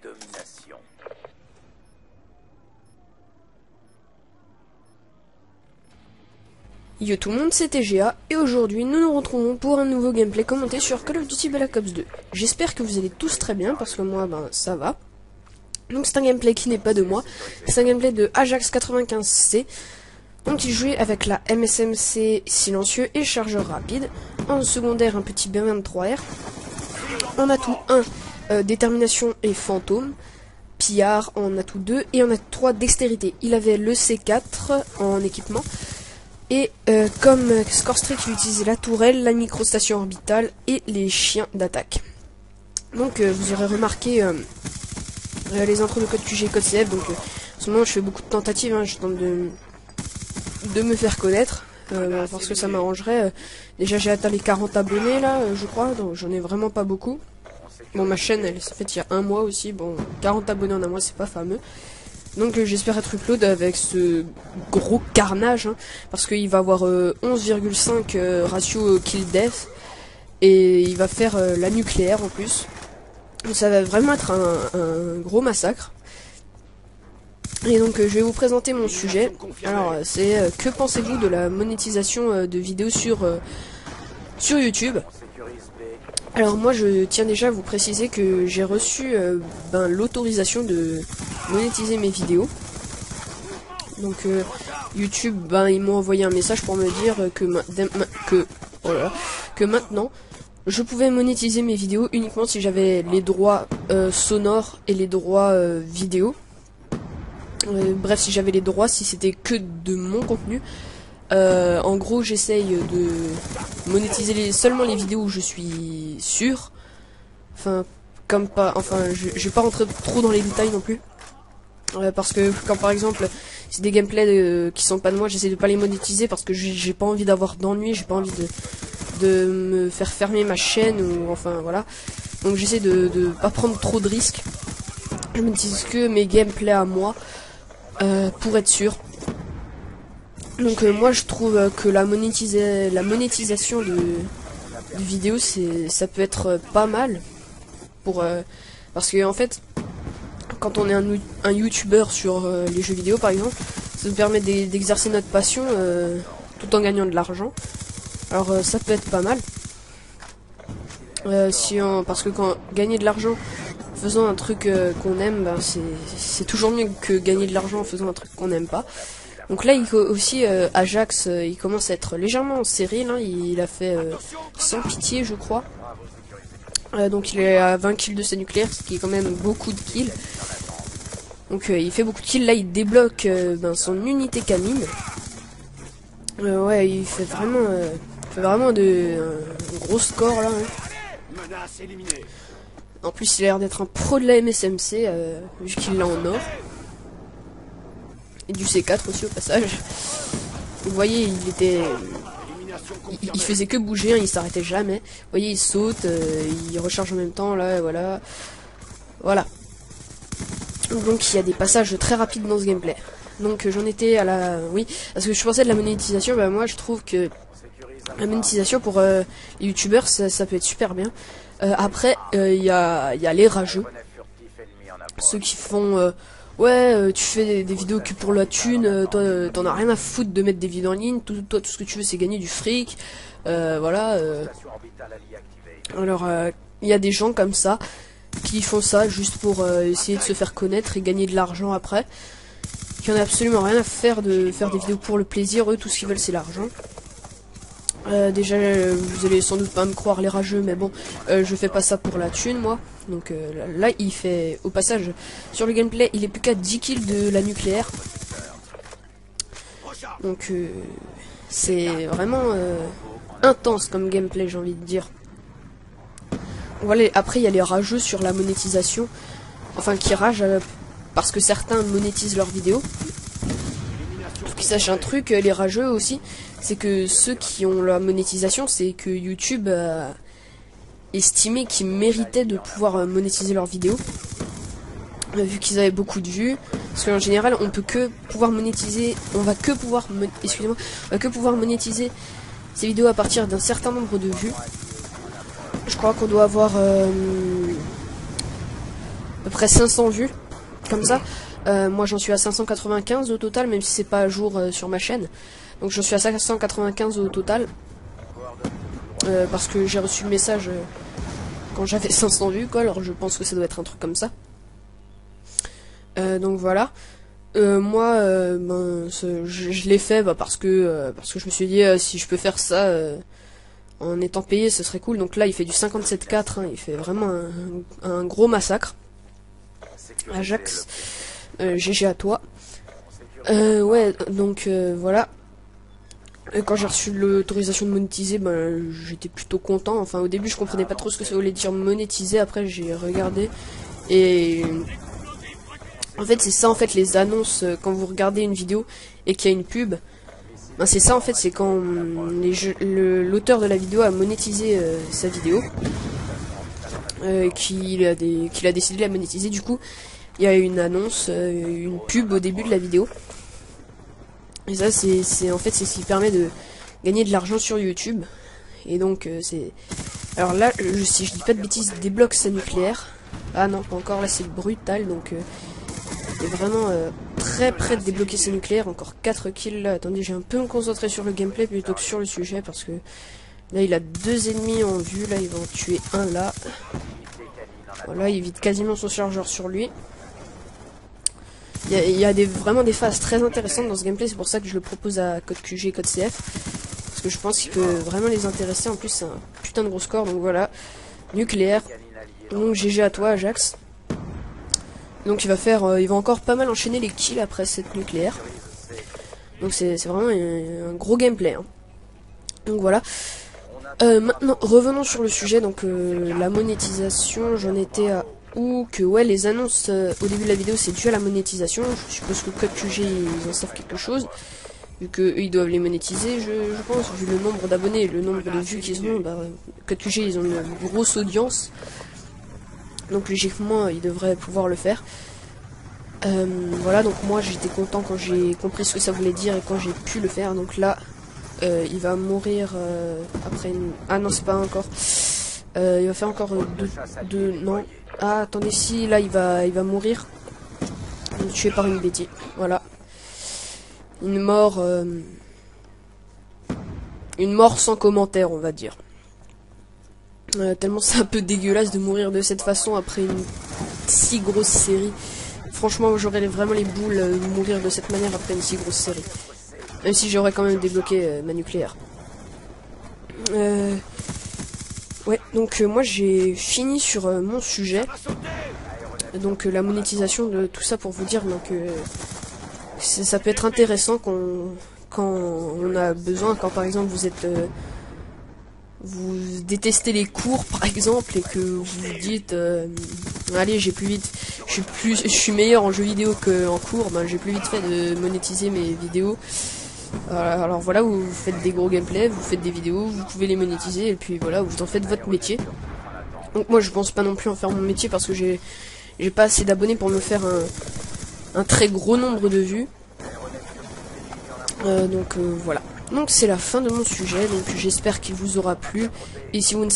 Domination. Yo tout le monde, c'est TGA et aujourd'hui nous nous retrouvons pour un nouveau gameplay commenté sur Call of Duty Black Ops 2. J'espère que vous allez tous très bien parce que moi ça va. Donc c'est un gameplay qui n'est pas de moi, c'est un gameplay de Ajax 95C. Donc il jouait avec la MSMC silencieux et chargeur rapide. En secondaire un petit B23R. En atout 1 détermination et fantôme. Pillard en atout 2 et en atout 3 dextérité. Il avait le C4 en équipement. Et comme score streak, il utilisait la tourelle, la microstation orbitale et les chiens d'attaque. Donc vous aurez remarqué les intros de code QG et code CF. Donc en ce moment je fais beaucoup de tentatives, hein, je tente de me faire connaître. Parce que ça m'arrangerait. Déjà j'ai atteint les 40 abonnés là, je crois, donc j'en ai vraiment pas beaucoup. Bon, ma chaîne elle s'est faite il y a un mois aussi, bon 40 abonnés en un mois c'est pas fameux. Donc j'espère être upload avec ce gros carnage, hein, parce qu'il va avoir 11,5 ratio kill death et il va faire la nucléaire en plus. Donc ça va vraiment être un gros massacre. Et donc je vais vous présenter mon sujet. Alors c'est que pensez-vous de la monétisation de vidéos sur YouTube? Alors moi je tiens déjà à vous préciser que j'ai reçu l'autorisation de monétiser mes vidéos. Donc YouTube ils m'ont envoyé un message pour me dire que maintenant je pouvais monétiser mes vidéos uniquement si j'avais les droits sonores et les droits vidéo. Bref, si j'avais les droits, si c'était que de mon contenu. En gros, j'essaye de monétiser seulement les vidéos où je suis sûr. Enfin, je vais pas rentrer trop dans les détails non plus. Parce que quand par exemple, c'est des gameplays qui sont pas de moi, j'essaie de pas les monétiser parce que j'ai pas envie d'avoir d'ennui, j'ai pas envie de me faire fermer ma chaîne ou enfin voilà. Donc j'essaie de pas prendre trop de risques. Je monétise que mes gameplays à moi pour être sûr. Donc moi je trouve que la monétisation de vidéos ça peut être pas mal pour parce que en fait quand on est un youtubeur sur les jeux vidéo par exemple, ça nous permet d'exercer notre passion tout en gagnant de l'argent. Alors ça peut être pas mal parce que quand gagner de l'argent en faisant un truc qu'on aime, c'est toujours mieux que gagner de l'argent en faisant un truc qu'on n'aime pas. Donc là, Ajax, il commence à être légèrement en série, là, il a fait sans pitié, je crois. Donc il est à 20 kills de sa nucléaire, ce qui est quand même beaucoup de kills. Donc il fait beaucoup de kills, là il débloque son unité canine. Ouais, il fait vraiment un gros score là. Hein. En plus, il a l'air d'être un pro de la MSMC, vu qu'il l'a en or. Et du C4 aussi au passage. Vous voyez, il faisait que bouger, hein, il s'arrêtait jamais. Vous voyez, il saute, il recharge en même temps, là, voilà. Voilà. Donc il y a des passages très rapides dans ce gameplay. Donc j'en étais à la... Oui, parce que je pensais de la monétisation, moi je trouve que la monétisation pour les youtubeurs, ça peut être super bien. Après, il y a les rageux. Ceux qui font... tu fais des vidéos que pour la thune, toi t'en as rien à foutre de mettre des vidéos en ligne, toi tout ce que tu veux c'est gagner du fric, voilà. Alors il y a des gens comme ça qui font ça juste pour essayer de se faire connaître et gagner de l'argent après, qui en a absolument rien à faire de faire des vidéos pour le plaisir. Eux tout ce qu'ils veulent c'est l'argent. Déjà vous allez sans doute pas me croire les rageux, mais bon, je fais pas ça pour la thune moi. Donc là il fait, au passage sur le gameplay il est plus qu'à 10 kills de la nucléaire. Donc c'est vraiment intense comme gameplay, j'ai envie de dire. Voilà, après il y a les rageux sur la monétisation, enfin qui ragent parce que certains monétisent leurs vidéos. Pour qu'ils sachent un truc, les rageux aussi, c'est que ceux qui ont la monétisation, c'est que YouTube a estimé qu'ils méritaient de pouvoir monétiser leurs vidéos, vu qu'ils avaient beaucoup de vues. Parce qu'en général, on peut que pouvoir monétiser, on va que pouvoir monétiser ces vidéos à partir d'un certain nombre de vues. Je crois qu'on doit avoir à peu près 500 vues, comme ça. Moi j'en suis à 595 au total, même si c'est pas à jour sur ma chaîne. Donc j'en suis à 595 au total. Parce que j'ai reçu le message quand j'avais 500 vues, quoi. Alors je pense que ça doit être un truc comme ça. Donc voilà. Moi, je l'ai fait parce que je me suis dit si je peux faire ça en étant payé, ce serait cool. Donc là, il fait du 57,4, hein, il fait vraiment un gros massacre. Ajax, GG à toi. Ouais, donc voilà. Quand j'ai reçu l'autorisation de monétiser, j'étais plutôt content. Enfin, au début, je comprenais pas trop ce que ça voulait dire monétiser. Après, j'ai regardé et en fait, c'est ça, en fait, les annonces, quand vous regardez une vidéo et qu'il y a une pub, c'est ça, en fait, c'est quand l'auteur de la vidéo a monétisé sa vidéo, qu'il a décidé de la monétiser. Du coup, il y a une annonce, une pub au début de la vidéo. Et ça, en fait, c'est ce qui permet de gagner de l'argent sur YouTube. Et donc, c'est... Alors là, si je dis pas de bêtises, débloque sa nucléaire. Ah non, pas encore, là, c'est brutal, donc... il est vraiment très près de débloquer ses nucléaires, encore 4 kills là. Attendez, j'ai un peu me concentrer sur le gameplay plutôt que sur le sujet parce que là il a 2 ennemis en vue, là il va en tuer un là. Voilà, il évite quasiment son chargeur sur lui. Il y a vraiment des phases très intéressantes dans ce gameplay, c'est pour ça que je le propose à Code QG et Code CF. Parce que je pense qu'il peut vraiment les intéresser, en plus c'est un putain de gros score, donc voilà. Nucléaire, donc GG à toi Ajax. Donc il va encore pas mal enchaîner les kills après cette nucléaire. Donc c'est vraiment un gros gameplay. Hein. Donc voilà. Maintenant revenons sur le sujet. Donc la monétisation, j'en étais à où que ouais les annonces au début de la vidéo c'est dû à la monétisation. Je suppose que Code QG ils en savent quelque chose. Vu qu'eux ils doivent les monétiser, je pense, vu le nombre d'abonnés et le nombre de vues qu'ils ont, Code QG ils ont une grosse audience. Donc logiquement ils devraient pouvoir le faire. Voilà, donc moi j'étais content quand j'ai compris ce que ça voulait dire et quand j'ai pu le faire. Donc là il va mourir après une... Ah non c'est pas encore. Il va faire encore deux... Non. Ah attendez, si là il va mourir tué par une bêtise. Voilà. Une mort sans commentaire on va dire. Tellement c'est un peu dégueulasse de mourir de cette façon après une si grosse série. Franchement, j'aurais vraiment les boules de mourir de cette manière après une si grosse série. Même si j'aurais quand même débloqué ma nucléaire. Ouais, donc moi j'ai fini sur mon sujet. Donc la monétisation de tout ça pour vous dire donc ça peut être intéressant quand on a besoin, quand par exemple vous êtes... vous détestez les cours par exemple et que vous vous dites allez j'ai plus vite je suis meilleur en jeu vidéo qu'en cours, j'ai plus vite fait de monétiser mes vidéos. Alors voilà, vous faites des gros gameplays, vous faites des vidéos, vous pouvez les monétiser et puis voilà, vous en faites votre métier. Donc moi je pense pas non plus en faire mon métier parce que j'ai pas assez d'abonnés pour me faire un très gros nombre de vues. Donc voilà. Donc c'est la fin de mon sujet, donc j'espère qu'il vous aura plu. Et si vous ne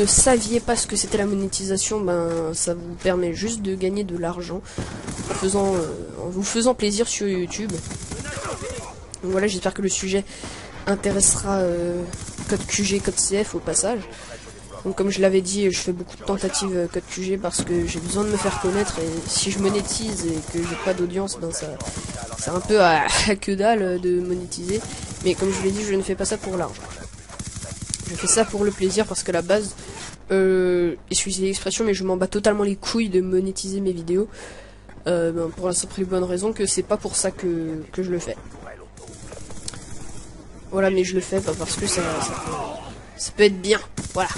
saviez pas ce que c'était la monétisation, ça vous permet juste de gagner de l'argent en vous faisant plaisir sur YouTube. Donc voilà, j'espère que le sujet intéressera Code QG, Code CF au passage. Donc comme je l'avais dit, je fais beaucoup de tentatives Code QG parce que j'ai besoin de me faire connaître et si je monétise et que j'ai pas d'audience, c'est un peu à que dalle de monétiser. Mais comme je l'ai dit, je ne fais pas ça pour l'argent. Je fais ça pour le plaisir parce qu'à la base, excusez l'expression, mais je m'en bats totalement les couilles de monétiser mes vidéos. Pour la simple et bonne raison que c'est pas pour ça que je le fais. Voilà, mais je le fais pas parce que ça peut être bien. Voilà.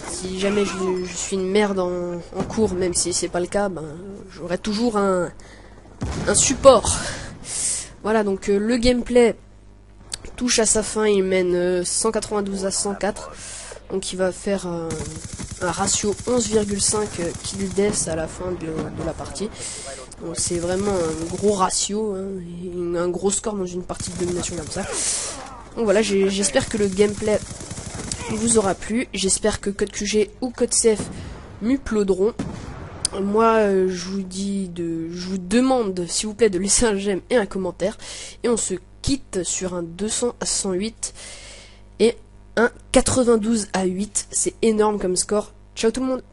Si jamais je suis une merde en cours, même si c'est pas le cas, ben j'aurai toujours un support. Voilà, donc le gameplay touche à sa fin, il mène 192 à 104. Donc il va faire un ratio 11,5 kill death à la fin de la partie. Donc c'est vraiment un gros ratio, hein, un gros score dans une partie de domination comme ça. Donc voilà, j'espère que le gameplay vous aura plu. J'espère que Code QG ou Code CF m'uploaderont. Moi, je vous demande, s'il vous plaît, de laisser un j'aime et un commentaire. Et on se quitte sur un 200 à 108 et un 92 à 8. C'est énorme comme score. Ciao tout le monde!